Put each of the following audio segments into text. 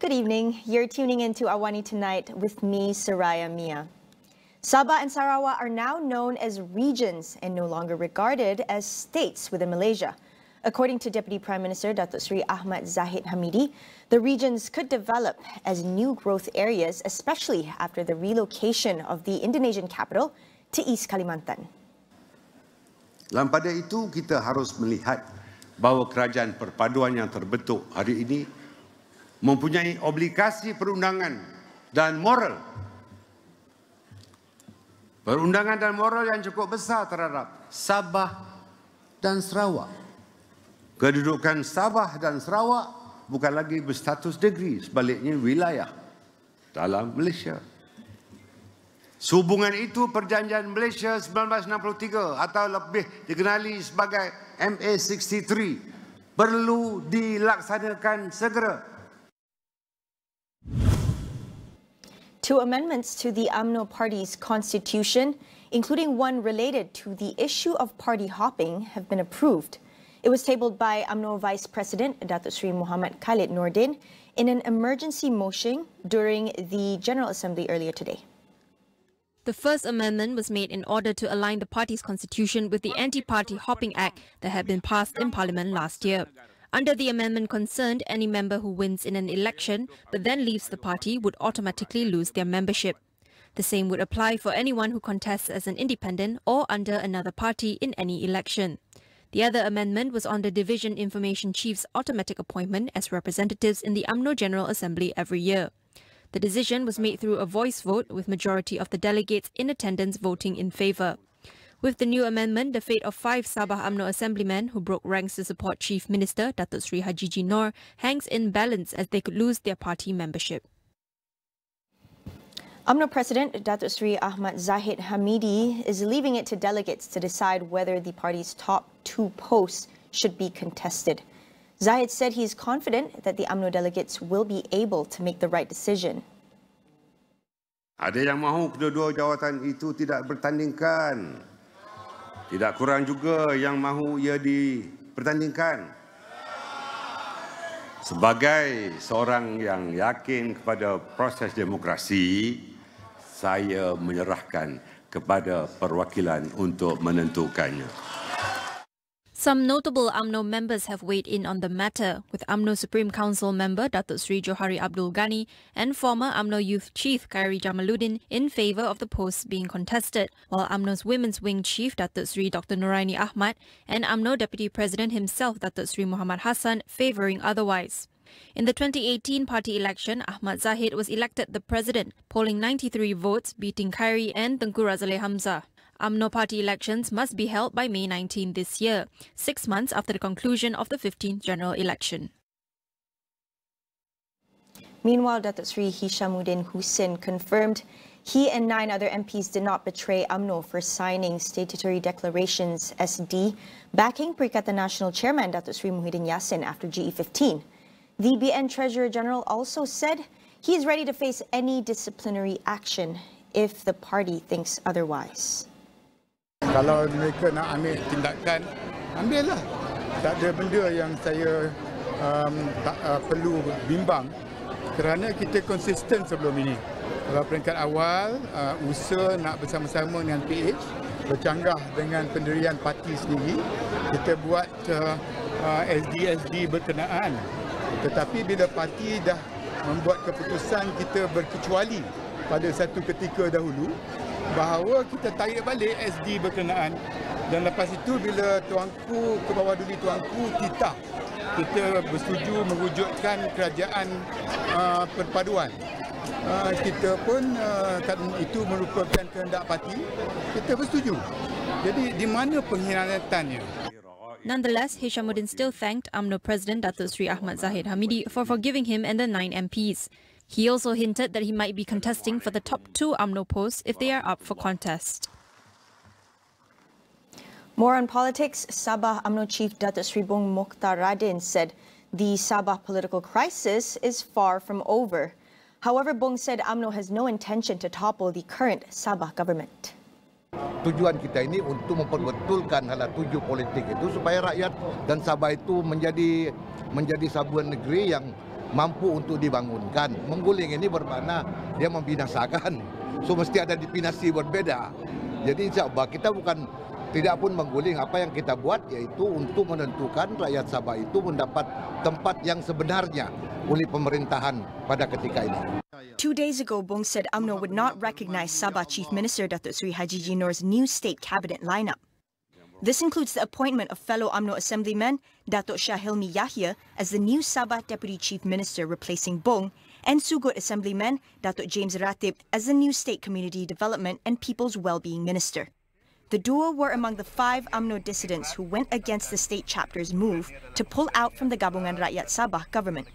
Good evening. You're tuning into AWANI Tonight with me, Saraya Mia. Sabah and Sarawak are now known as regions and no longer regarded as states within Malaysia. According to Deputy Prime Minister Datuk Seri Ahmad Zahid Hamidi, the regions could develop as new growth areas, especially after the relocation of the Indonesian capital to East Kalimantan. Dalam pada itu, kita harus melihat bahawa kerajaan perpaduan yang terbentuk hari ini mempunyai obligasi perundangan dan moral. Perundangan dan moral yang cukup besar terhadap Sabah dan Sarawak. Kedudukan Sabah dan Sarawak bukan lagi berstatus negeri, sebaliknya wilayah dalam Malaysia. Sehubungan itu Perjanjian Malaysia 1963 atau lebih dikenali sebagai MA63 perlu dilaksanakan segera. Two amendments to the UMNO party's constitution, including one related to the issue of party hopping, have been approved. It was tabled by UMNO Vice President Datuk Seri Muhammad Khalid Nordin in an emergency motion during the General Assembly earlier today. The first amendment was made in order to align the party's constitution with the Anti-Party Hopping Act that had been passed in Parliament last year. Under the amendment concerned, any member who wins in an election but then leaves the party would automatically lose their membership. The same would apply for anyone who contests as an independent or under another party in any election. The other amendment was on the Division Information Chief's automatic appointment as representatives in the UMNO General Assembly every year. The decision was made through a voice vote with majority of the delegates in attendance voting in favour. With the new amendment, the fate of 5 Sabah UMNO assemblymen who broke ranks to support Chief Minister Datuk Seri Haji Noor hangs in balance as they could lose their party membership. UMNO President Datuk Seri Ahmad Zahid Hamidi is leaving it to delegates to decide whether the party's top 2 posts should be contested. Zahid said he is confident that the UMNO delegates will be able to make the right decision. Ada yang mahu kedua-dua jawatan itu tidak bertandingkan. Tidak kurang juga yang mahu ia dipertandingkan. Sebagai seorang yang yakin kepada proses demokrasi, saya menyerahkan kepada perwakilan untuk menentukannya. Some notable UMNO members have weighed in on the matter, with UMNO Supreme Council member Datuk Seri Johari Abdul Ghani and former UMNO Youth Chief Khairi Jamaluddin in favour of the posts being contested, while UMNO's Women's Wing Chief Datuk Seri Dr. Nuraini Ahmad and UMNO Deputy President himself Datuk Seri Muhammad Hassan favouring otherwise. In the 2018 party election, Ahmad Zahid was elected the president, polling 93 votes, beating Khairi and Tengku Razaleigh Hamzah. UMNO party elections must be held by May 19 this year, 6 months after the conclusion of the 15th general election. Meanwhile, Datuk Seri Hishamuddin Hussein confirmed he and 9 other MPs did not betray UMNO for signing statutory declarations SD, backing Perikatan Nasional Chairman Datuk Seri Muhyiddin Yasin after GE15. The BN Treasurer General also said he is ready to face any disciplinary action if the party thinks otherwise. Kalau mereka nak ambil tindakan, ambillah. Tak ada benda yang saya tak perlu bimbang kerana kita konsisten sebelum ini. Kalau peringkat awal, usaha nak bersama-sama dengan PH, bercanggah dengan pendirian parti sendiri, kita buat SD-SD berkenaan. Tetapi bila parti dah membuat keputusan kita berkecuali pada satu ketika dahulu, bahawa kita tarik balik SD berkenaan dan lepas itu bila tuanku ke bawah duli tuanku kita bersetuju mewujudkan kerajaan perpaduan. Kita pun itu merupakan kehendak parti, kita bersetuju. Jadi di mana pengkhianatannya? Nonetheless, Hishamuddin still thanked UMNO President Datuk Seri Ahmad Zahid Hamidi for forgiving him and the 9 MPs. He also hinted that he might be contesting for the top 2 UMNO posts if they are up for contest. More on politics, Sabah UMNO Chief Datuk Seri Bung Mokhtar Radin said the Sabah political crisis is far from over. However, Bung said UMNO has no intention to topple the current Sabah government. Tujuan kita ini untuk memperbetulkan hala tuju politik itu supaya rakyat dan Sabah itu menjadi sebuah negeri yang mampu untuk dibangunkan. Mengguling ini bermakna dia membinasakan. So mesti ada definisi berbeda. Jadi insya-Allah kita tidak pun mengguling. Apa yang kita buat yaitu untuk menentukan rakyat Sabah itu mendapat tempat yang sebenarnya oleh pemerintahan pada ketika ini. 2 days ago, Bong said UMNO would not recognize Sabah Chief Minister Datuk Seri Haji Jinor's new state cabinet lineup. This includes the appointment of fellow UMNO Assemblyman Datuk Shahilmi Yahya as the new Sabah Deputy Chief Minister replacing Bong, and Sugut Assemblyman Datuk James Ratib as the new State Community Development and People's Wellbeing Minister. The duo were among the 5 UMNO dissidents who went against the state chapter's move to pull out from the Gabungan Rakyat Sabah government.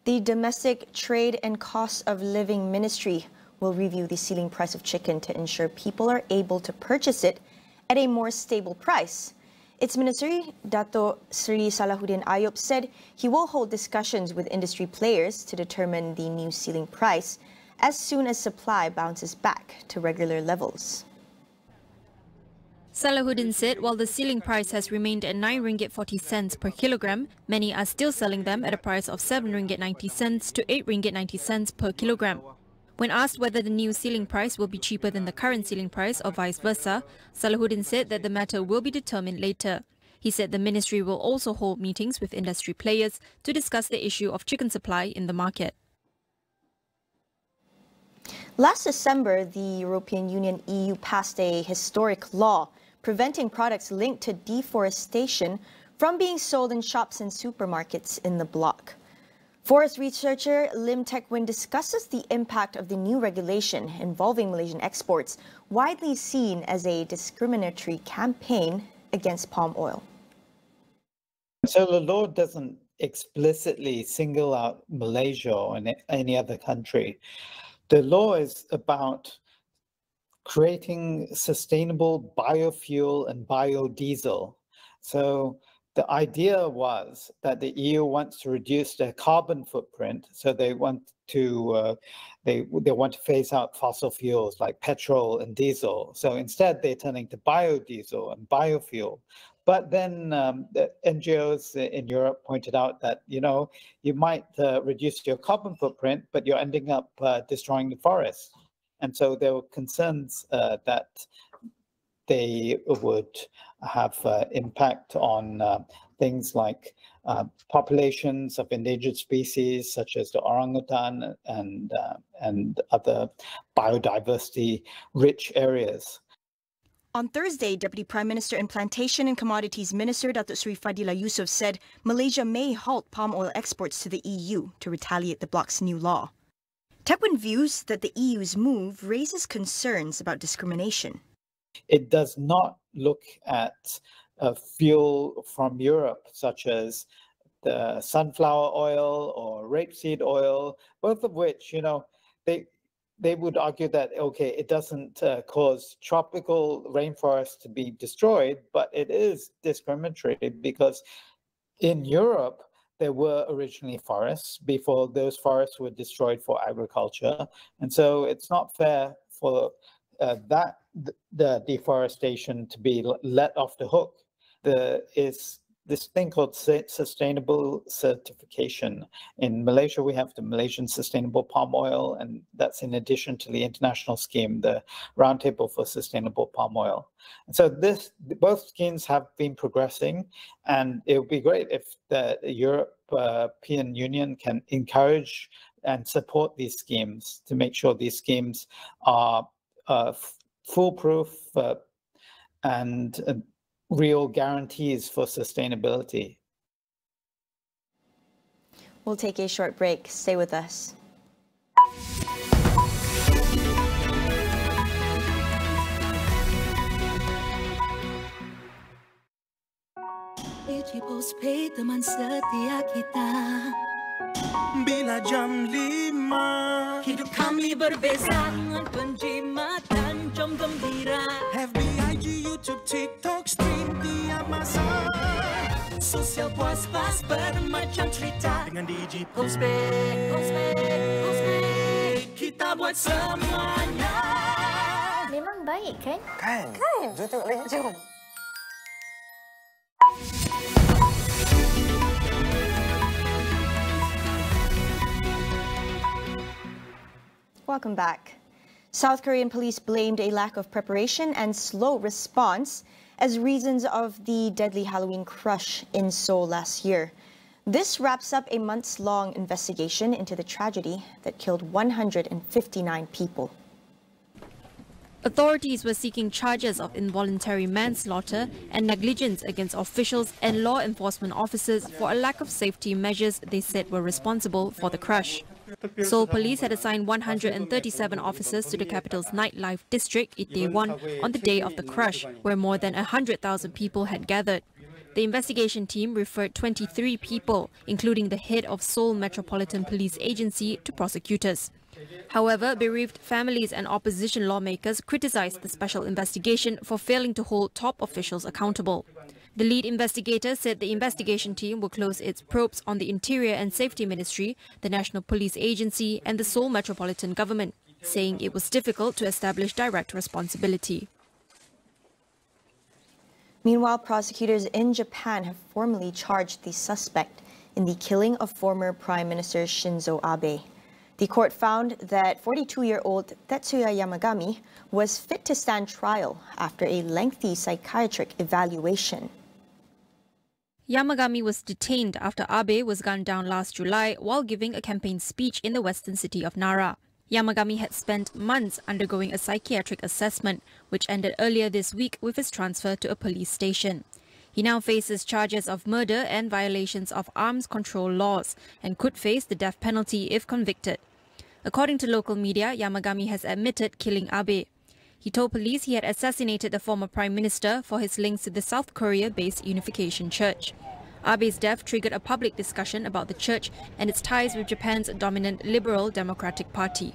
The Domestic Trade and Cost of Living Ministry will review the ceiling price of chicken to ensure people are able to purchase it at a more stable price. Its Minister, Dato Sri Salahuddin Ayub, said he will hold discussions with industry players to determine the new ceiling price as soon as supply bounces back to regular levels. Salahuddin said while the ceiling price has remained at 9 ringgit 40 cents per kilogram, many are still selling them at a price of 7 ringgit 90 cents to 8 ringgit 90 cents per kilogram. When asked whether the new ceiling price will be cheaper than the current ceiling price or vice versa, Salahuddin said that the matter will be determined later. He said the ministry will also hold meetings with industry players to discuss the issue of chicken supply in the market. Last December, the European Union EU passed a historic law preventing products linked to deforestation from being sold in shops and supermarkets in the bloc. Forest researcher Lim Tek Win discusses the impact of the new regulation involving Malaysian exports, widely seen as a discriminatory campaign against palm oil. So the law doesn't explicitly single out Malaysia or any other country. The law is about creating sustainable biofuel and biodiesel. So the idea was that the EU wants to reduce their carbon footprint, so they want to phase out fossil fuels like petrol and diesel. So instead, they're turning to biodiesel and biofuel. But then the NGOs in Europe pointed out that you might reduce your carbon footprint, but you're ending up destroying the forests. And so there were concerns that they would have impact on things like populations of endangered species such as the orangutan and other biodiversity-rich areas. On Thursday, Deputy Prime Minister and Plantation and Commodities Minister Datuk Seri Fadila Yusof said Malaysia may halt palm oil exports to the EU to retaliate the bloc's new law. Tekwin views that the EU's move raises concerns about discrimination. It does not look at fuel from Europe, such as the sunflower oil or rapeseed oil, both of which, they would argue that, okay, it doesn't cause tropical rainforests to be destroyed, but it is discriminatory because in Europe, there were originally forests before those forests were destroyed for agriculture. And so it's not fair for the deforestation to be let off the hook. There is this thing called sustainable certification. In Malaysia, we have the Malaysian Sustainable Palm Oil, and that's in addition to the international scheme, the Roundtable for Sustainable Palm Oil. And so both schemes have been progressing, and it would be great if the European Union can encourage and support these schemes to make sure these schemes are foolproof and real guarantees for sustainability. We'll take a short break. Stay with us. Postpaid teman setia kita. Bila jam 5 hidup kami berbeza dengan penjimatan jom gembira. FBIG, YouTube, TikTok, stream tiap masa. Sosial puas-pas bermacam cerita dengan Digi Postpaid. Kita buat semuanya. Memang baik kan? Kan. Jom tengok lagi. Jom. welcome back. South Korean police blamed a lack of preparation and slow response as reasons of the deadly Halloween crush in Seoul last year. This wraps up a months-long investigation into the tragedy that killed 159 people. Authorities were seeking charges of involuntary manslaughter and negligence against officials and law enforcement officers for a lack of safety measures they said were responsible for the crush. Seoul police had assigned 137 officers to the capital's nightlife district, Itaewon, on the day of the crush, where more than 100,000 people had gathered. The investigation team referred 23 people, including the head of Seoul Metropolitan Police Agency, to prosecutors. However, bereaved families and opposition lawmakers criticized the special investigation for failing to hold top officials accountable. The lead investigator said the investigation team will close its probes on the Interior and Safety Ministry, the National Police Agency and the Seoul Metropolitan Government, saying it was difficult to establish direct responsibility. Meanwhile, prosecutors in Japan have formally charged the suspect in the killing of former Prime Minister Shinzo Abe. The court found that 42-year-old Tetsuya Yamagami was fit to stand trial after a lengthy psychiatric evaluation. Yamagami was detained after Abe was gunned down last July while giving a campaign speech in the western city of Nara. Yamagami had spent months undergoing a psychiatric assessment, which ended earlier this week with his transfer to a police station. He now faces charges of murder and violations of arms control laws and could face the death penalty if convicted. According to local media, Yamagami has admitted killing Abe. He told police he had assassinated the former prime minister for his links to the South Korea-based Unification Church. Abe's death triggered a public discussion about the church and its ties with Japan's dominant Liberal Democratic Party.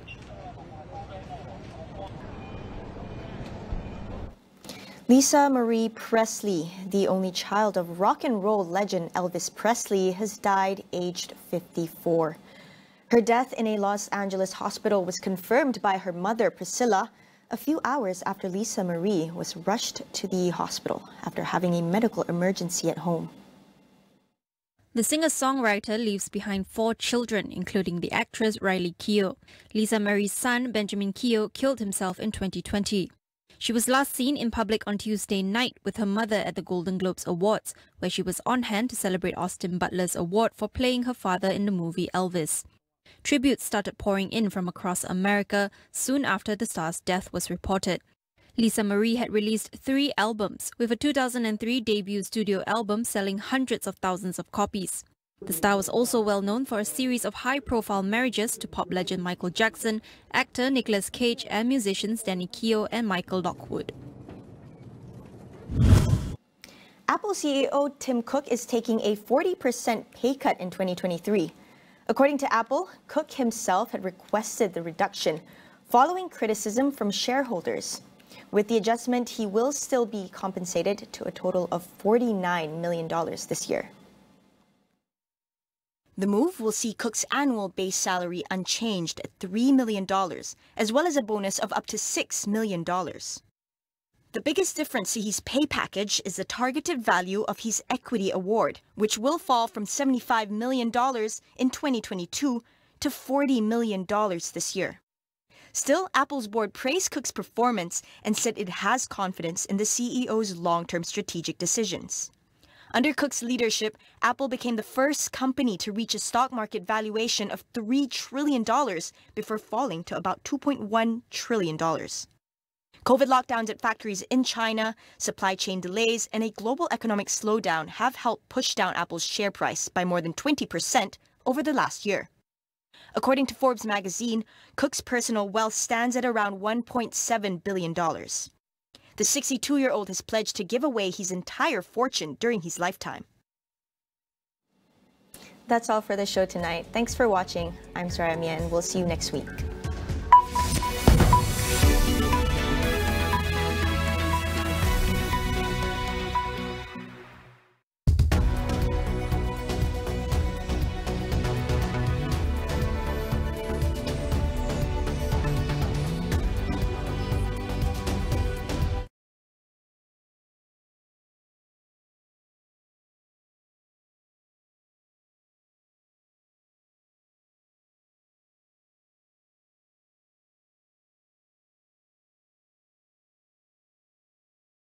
Lisa Marie Presley, the only child of rock and roll legend Elvis Presley, has died aged 54. Her death in a Los Angeles hospital was confirmed by her mother, Priscilla, a few hours after Lisa Marie was rushed to the hospital after having a medical emergency at home. The singer-songwriter leaves behind 4 children, including the actress Riley Keough. Lisa Marie's son, Benjamin Keough, killed himself in 2020. She was last seen in public on Tuesday night with her mother at the Golden Globes Awards, where she was on hand to celebrate Austin Butler's award for playing her father in the movie Elvis. Tributes started pouring in from across America soon after the star's death was reported. Lisa Marie had released 3 albums, with a 2003 debut studio album selling hundreds of thousands of copies. The star was also well known for a series of high-profile marriages to pop legend Michael Jackson, actor Nicolas Cage and musicians Danny Keough and Michael Lockwood. Apple CEO Tim Cook is taking a 40% pay cut in 2023. According to Apple, Cook himself had requested the reduction following criticism from shareholders. With the adjustment, he will still be compensated to a total of $49 million this year. The move will see Cook's annual base salary unchanged at $3 million, as well as a bonus of up to $6 million. The biggest difference to his pay package is the targeted value of his equity award, which will fall from $75 million in 2022 to $40 million this year. Still, Apple's board praised Cook's performance and said it has confidence in the CEO's long-term strategic decisions. Under Cook's leadership, Apple became the first company to reach a stock market valuation of $3 trillion before falling to about $2.1 trillion. COVID lockdowns at factories in China, supply chain delays, and a global economic slowdown have helped push down Apple's share price by more than 20% over the last year. According to Forbes magazine, Cook's personal wealth stands at around $1.7 billion. The 62-year-old has pledged to give away his entire fortune during his lifetime. That's all for the show tonight. Thanks for watching. I'm Saraya Mia, and we'll see you next week.